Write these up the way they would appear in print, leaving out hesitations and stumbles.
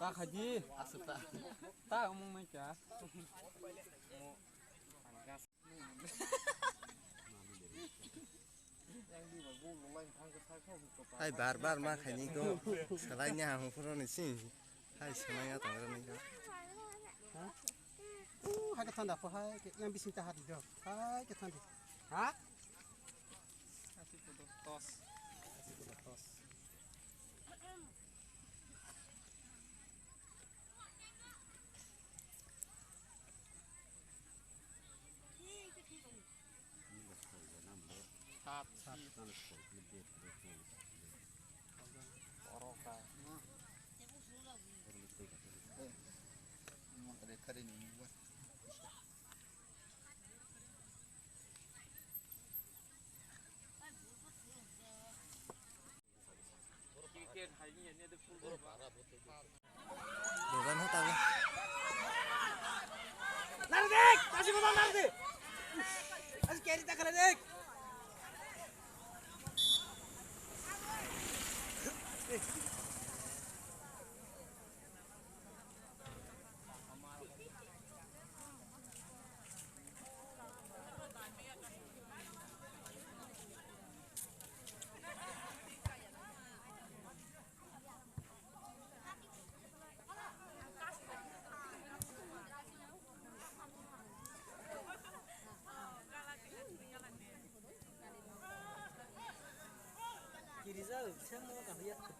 Tak haji, tak ngomong meja. Hai bar ma khani ko salai nya hu puro ni sin hai semaya tanggal ni ka hai ke tanda hai yang bisin tahat itu hai ke tanda ha Kasih foto tos. Oroka. ada kare ni buat Kikian hanya ni ada full berapa? dogan hota ni Nardik kasih bola Nardik kasih carry tak kena dik kiri jauh saya mau kah lihat ke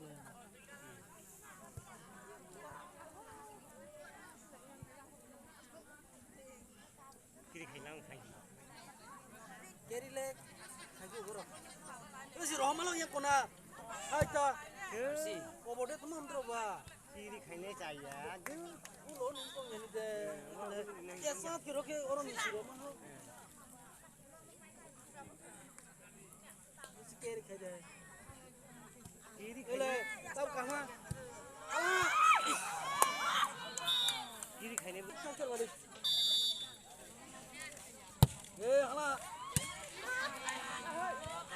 kiri kailang kai kiri lek kaji goro itu si Rohman yang kona hai ta si obode teman droba kiri kaine chaya de ulo nungkong yani de ya saat kiro ke orang ni si Rohman ho si kiri kai de kiri kai tau kहाँ kiri kaine bukan ke wadi hala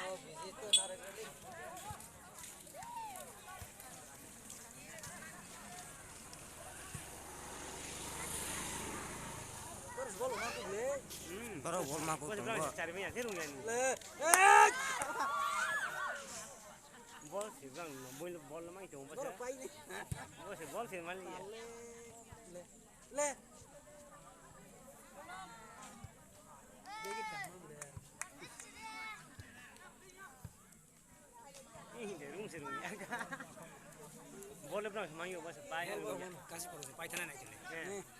oh begitu narik ini terus bol maku le baru bol ma ko tunggu cari minyak sirung yani le bol sih bang bol lama itu baca bol sih mali le ini rumah sih boleh bang semangat bahasa payah kasih kalau payah tanah aja